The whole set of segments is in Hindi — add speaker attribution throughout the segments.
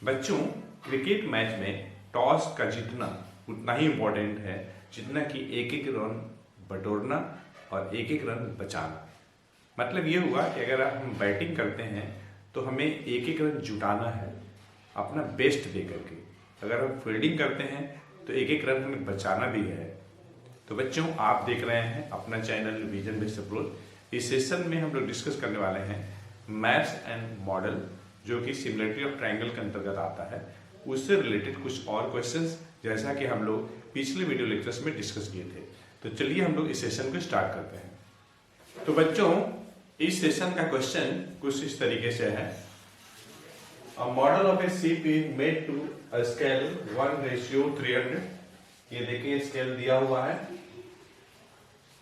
Speaker 1: बच्चों, क्रिकेट मैच में टॉस का जीतना उतना ही इम्पोर्टेंट है जितना कि एक एक रन बटोरना और एक एक रन बचाना। मतलब ये हुआ कि अगर हम बैटिंग करते हैं तो हमें एक एक रन जुटाना है अपना बेस्ट दे करके। अगर हम फील्डिंग करते हैं तो एक एक रन हमें बचाना भी है। तो बच्चों, आप देख रहे हैं अपना चैनल विजन बेस्ड अप्रोच। इस सेशन में हम लोग डिस्कस करने वाले हैं मैथ्स एंड मॉडल, जो कि सिमिलरिटी ऑफ ट्रायंगल के अंतर्गत आता है। उससे रिलेटेड कुछ और क्वेश्चंस जैसा कि हम लोग पिछले वीडियो लेक्चर्स में डिस्कस किए थे। तो चलिए हम लोग इस सेशन को स्टार्ट करते हैं। तो बच्चों, इस सेशन का क्वेश्चन कुछ इस तरीके से है। A model of a ship is made to a scale 1:300। ये देखिए स्केल दिया हुआ है।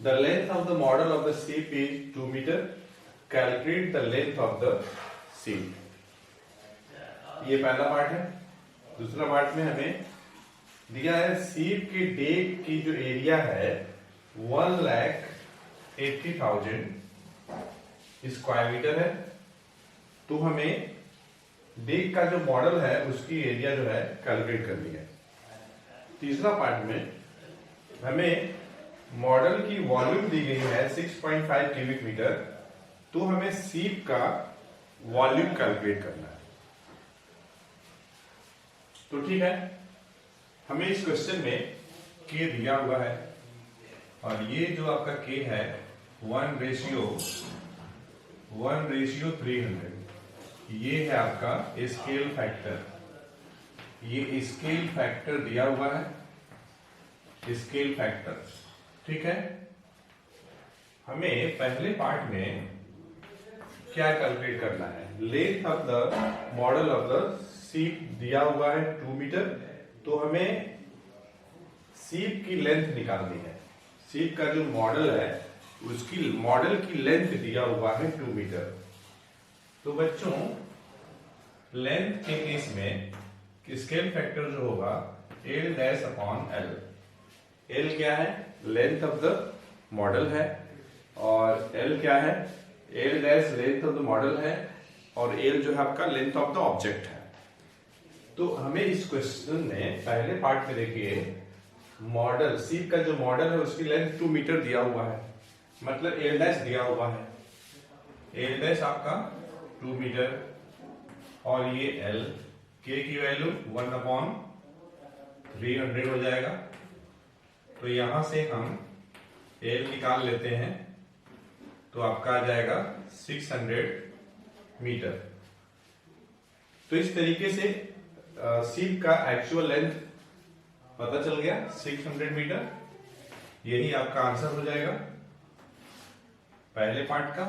Speaker 1: The length of the model of the ship is 2 meter। Calculate the length of the ship। ये पहला पार्ट है। दूसरा पार्ट में हमें दिया है शिप के डेक की जो एरिया है 1,80,000 स्क्वायर मीटर है। तो हमें डेक का जो मॉडल है उसकी एरिया जो है कैलकुलेट करनी है। तीसरा पार्ट में हमें मॉडल की वॉल्यूम दी गई है 6.5 क्यूबिक मीटर। तो हमें शिप का वॉल्यूम कैलकुलेट करना है। तो ठीक है, हमें इस क्वेश्चन में के दिया हुआ है और ये जो आपका के है 1:300। ये है आपका स्केल फैक्टर। ये स्केल फैक्टर दिया हुआ है, स्केल फैक्टर। ठीक है, हमें पहले पार्ट में क्या कैलकुलेट करना है? Length of the model of the ship दिया हुआ है 2 मीटर। तो हमें शिप की लेंथ निकालनी है। शिप का जो मॉडल है उसकी मॉडल की लेंथ दिया हुआ है 2 मीटर। तो बच्चों, लेंथ के केस में स्केल फैक्टर जो होगा L-L। L क्या है? लेंथ ऑफ द मॉडल है। और L क्या है? L' length of the model है और L जो है आपका लेंथ ऑफ द ऑब्जेक्ट है। तो हमें इस क्वेश्चन में पहले पार्ट में देखिए, मॉडल शिप का जो मॉडल है उसकी लेंथ 2 मीटर दिया हुआ है, मतलब L' दिया हुआ है। L' आपका 2 मीटर और ये L, के की वैल्यू 1/300 हो जाएगा। तो यहां से हम L निकाल लेते हैं तो आपका आ जाएगा 600 मीटर। तो इस तरीके से शिप का एक्चुअल लेंथ पता चल गया 600 मीटर। यही आपका आंसर हो जाएगा पहले पार्ट का।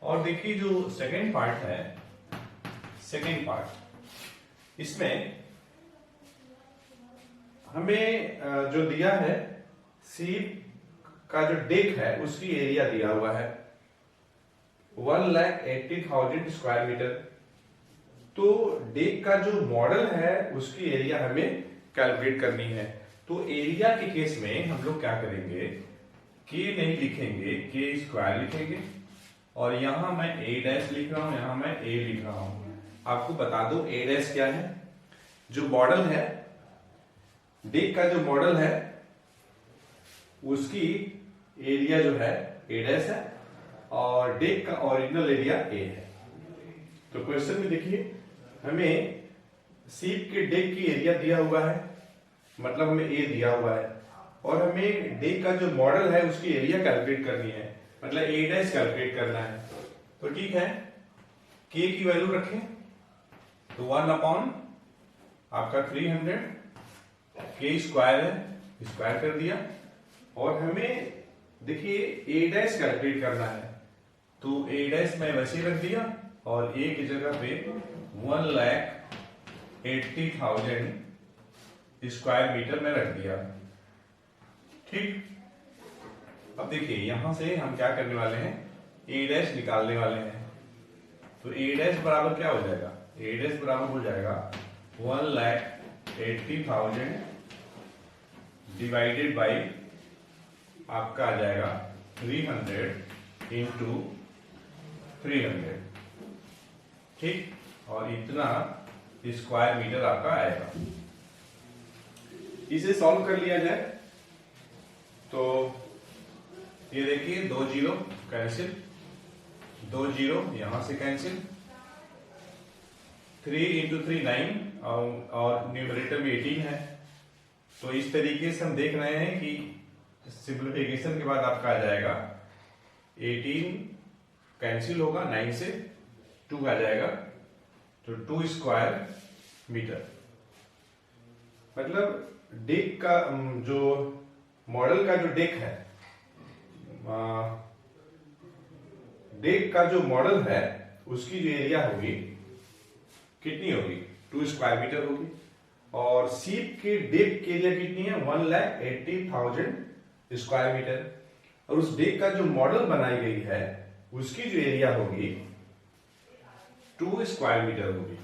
Speaker 1: और देखिए जो सेकेंड पार्ट है, सेकेंड पार्ट, इसमें हमें जो दिया है शिप का जो डेक है उसकी एरिया दिया हुआ है 1,80,000 स्क्वायर मीटर। तो डेक का जो मॉडल है उसकी एरिया हमें कैलकुलेट करनी है। तो एरिया के केस में हम लोग क्या करेंगे, के नहीं लिखेंगे, के स्क्वायर लिखेंगे। और यहां मैं A' लिख रहा हूं, यहां मैं A लिख रहा हूं। आपको बता दो A' क्या है। जो मॉडल है, डेक का जो मॉडल है उसकी एरिया जो है A' है और डेक का ओरिजिनल एरिया A है। तो क्वेश्चन में देखिए, हमें शिप के डेक की एरिया दिया हुआ है, मतलब हमें A दिया हुआ है, और हमें डेक का जो मॉडल है उसकी एरिया कैलकुलेट करनी है, मतलब A' कैलकुलेट करना है। तो ठीक है, के की वैल्यू रखें तो 1/300, के स्क्वायर है, स्क्वायर कर दिया। और हमें देखिए A' कैलकुलेट करना है, तो A' मैं वैसे ही रख दिया और A की जगह पे 1,80,000 स्क्वायर मीटर में रख दिया। ठीक, अब देखिए यहां से हम क्या करने वाले हैं, A' निकालने वाले हैं। तो A' बराबर क्या हो जाएगा? A' बराबर हो जाएगा 1,80,000 डिवाइडेड बाई आपका आ जाएगा 300 इंटू 300। ठीक, और इतना स्क्वायर मीटर आपका आएगा। इसे सॉल्व कर लिया जाए तो ये देखिए 2 जीरो कैंसिल, 2 जीरो यहां से कैंसिल, 3 इंटू 3 9 और न्यूमरेटर में 18 है। तो इस तरीके से हम देख रहे हैं कि सिंप्लीफिकेशन के बाद आपका आ जाएगा 18 कैंसिल होगा, 9 से 2 आ जाएगा, तो 2 स्क्वायर मीटर। मतलब डेक का जो मॉडल का जो डेक है, डेक का जो मॉडल है उसकी जो एरिया होगी कितनी होगी, 2 स्क्वायर मीटर होगी। और सीप के डेक की एरिया कितनी है, 1,80,000 स्क्वायर मीटर। और उस डेक का जो मॉडल बनाई गई है उसकी जो एरिया होगी 2 स्क्वायर मीटर होगी।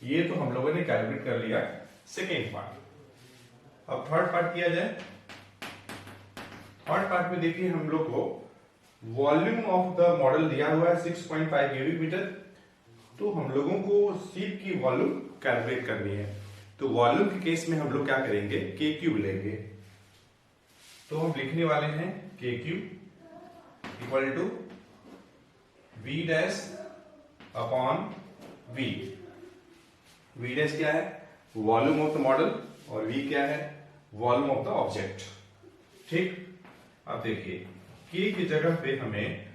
Speaker 1: ये तो हम लोगों ने कैलकुलेट कर लिया सेकेंड पार्ट। अब थर्ड पार्ट किया जाए। थर्ड पार्ट में देखिए हम लोग को वॉल्यूम ऑफ द मॉडल दिया हुआ है 6.5 क्यूबिक मीटर। तो हम लोगों को सीप की वॉल्यूम कैलकुलेट करनी है। तो वॉल्यूम के केस में हम लोग क्या करेंगे, के क्यूब लेंगे। तो हम लिखने वाले हैं K cube equal to V dash upon V. V dash क्या है, वॉल्यूम ऑफ द मॉडल, और वी क्या है, वॉल्यूम ऑफ द ऑब्जेक्ट। ठीक, अब देखिए के की जगह पे हमें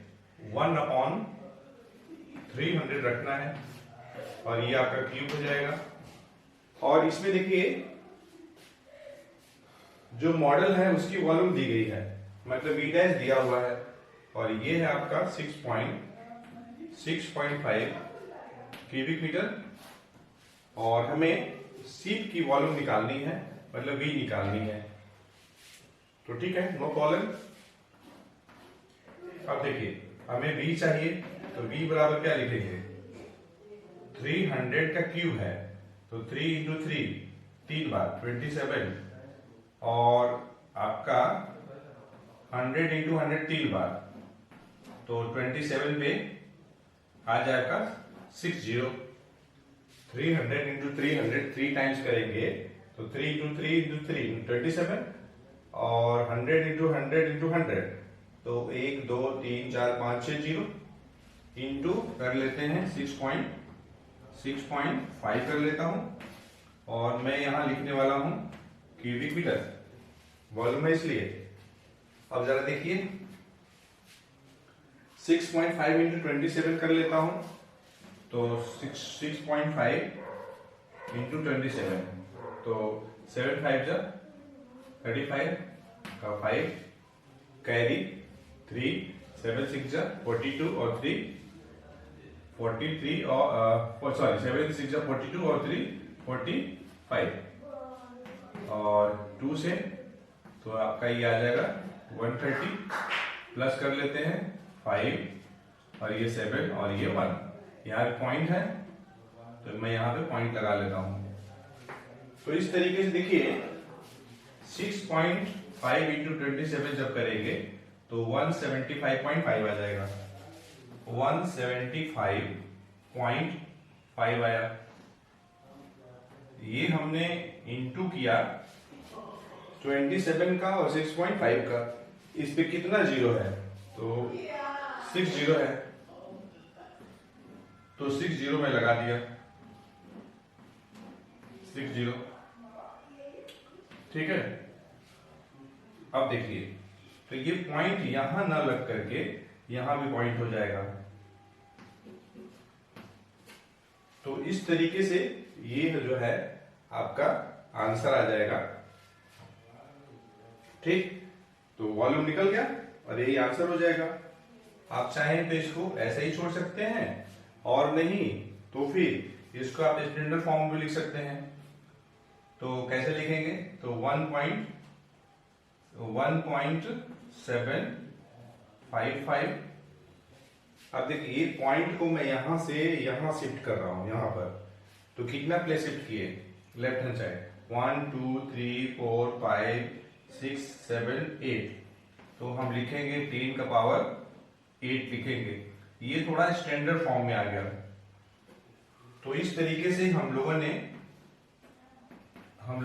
Speaker 1: 1/300 रखना है और ये आपका क्यूब हो जाएगा। और इसमें देखिए जो मॉडल है उसकी वॉल्यूम दी गई है, मतलब वी डैश दिया हुआ है, और ये है आपका 6.5 क्यूबिक मीटर। और हमें सीप की वॉल्यूम निकालनी है, मतलब वी निकालनी है। तो ठीक है, नो प्रॉब्लम। अब देखिए हमें वी चाहिए, तो वी बराबर क्या लिखेंगे, 300 का क्यूब है तो 3 इंटू 3 3 बार 27, और आपका 100 इंटू 100 3 बार, तो 27 पे आ जाएगा 60। 300 इंटू 300 3 टाइम्स करेंगे तो 3 इंटू 3 इंटू 3 27, और 100 इंटू 100 इंटू 100 तो 1 2 3 4 5 6 जीरो, इंटू कर लेते हैं 6.5 कर लेता हूं, और मैं यहां लिखने वाला हूं क्यूबिक मीटर, वॉल्यूम है इसलिए। अब जरा देखिए 6.5 इंटू 27 कर लेता हूं, तो 6.5 इंटू 27, तो 7 5 जा 35 का 5 कैरी 3 7 6 जा 42 और 3 43 और सॉरी 7 6 जा 42 और 3 45, और 2 से तो आपका ये आ जाएगा 130, प्लस कर लेते हैं 5 और ये 7 और ये 1। यहाँ पॉइंट है तो मैं यहाँ पे पॉइंट लगा लेता हूं। तो इस तरीके से देखिए 6.5 इंटू 27 जब करेंगे तो 175.5 आ जाएगा, 175.5 आया। ये हमने इंटू किया 27 का और 6.5 का, इस पे कितना जीरो है, तो 6 जीरो है, तो 6 जीरो में लगा दिया 6 जीरो। ठीक है, अब देखिए तो ये पॉइंट यहां ना लग करके यहां भी पॉइंट हो जाएगा। तो इस तरीके से ये जो है आपका आंसर आ जाएगा। ठीक, तो वॉल्यूम निकल गया और यही आंसर हो जाएगा। आप चाहें तो इसको ऐसे ही छोड़ सकते हैं, और नहीं तो फिर इसको आप स्टैंडर्ड फॉर्म में लिख सकते हैं। तो कैसे लिखेंगे, तो 1.755। अब देखिए ये पॉइंट को मैं यहां से यहां शिफ्ट कर रहा हूं, यहां पर, तो कितना प्लेस शिफ्ट किए, लेफ्ट हैंड साइड 1 2 3 4 5 6 7 8, तो हम लिखेंगे 10 का पावर 8 लिखेंगे। ये थोड़ा स्टैंडर्ड फॉर्म में आ गया। तो इस तरीके से हम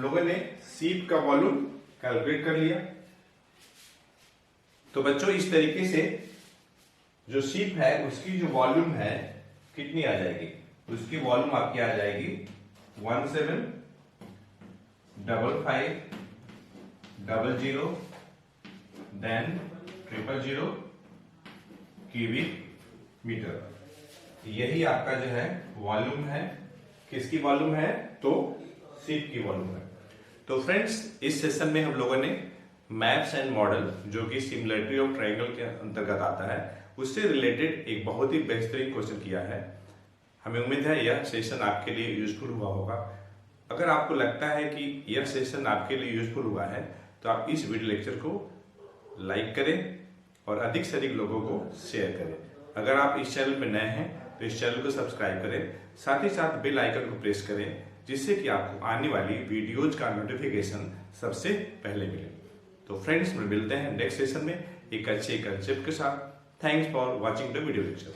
Speaker 1: लोगों ने सीप का वॉल्यूम कैलकुलेट कर लिया। तो बच्चों इस तरीके से जो सीप है उसकी जो वॉल्यूम है कितनी आ जाएगी, उसकी वॉल्यूम आपकी आ जाएगी 175500 देन 000 क्यूबिक मीटर। यही आपका जो है वॉल्यूम है। किसकी वॉल्यूम है? तो सीप की वॉल्यूम है। तो फ्रेंड्स इस सेशन में हम लोगों ने मैप्स एंड मॉडल जो कि सिमिलरिटी ऑफ ट्रायंगल के अंतर्गत आता है उससे रिलेटेड एक बहुत ही बेहतरीन क्वेश्चन किया है। हमें उम्मीद है यह सेशन आपके लिए यूजफुल हुआ होगा। अगर आपको लगता है कि यह सेशन आपके लिए यूजफुल हुआ है तो आप इस वीडियो लेक्चर को लाइक करें और अधिक से अधिक लोगों को शेयर करें। अगर आप इस चैनल पर नए हैं तो इस चैनल को सब्सक्राइब करें, साथ ही साथ बेल आइकन को प्रेस करें जिससे कि आपको आने वाली वीडियोज का नोटिफिकेशन सबसे पहले मिले। तो फ्रेंड्स मिलते हैं नेक्स्ट सेशन में एक अच्छे कंसेप्ट के साथ। Thanks for watching the video lecture.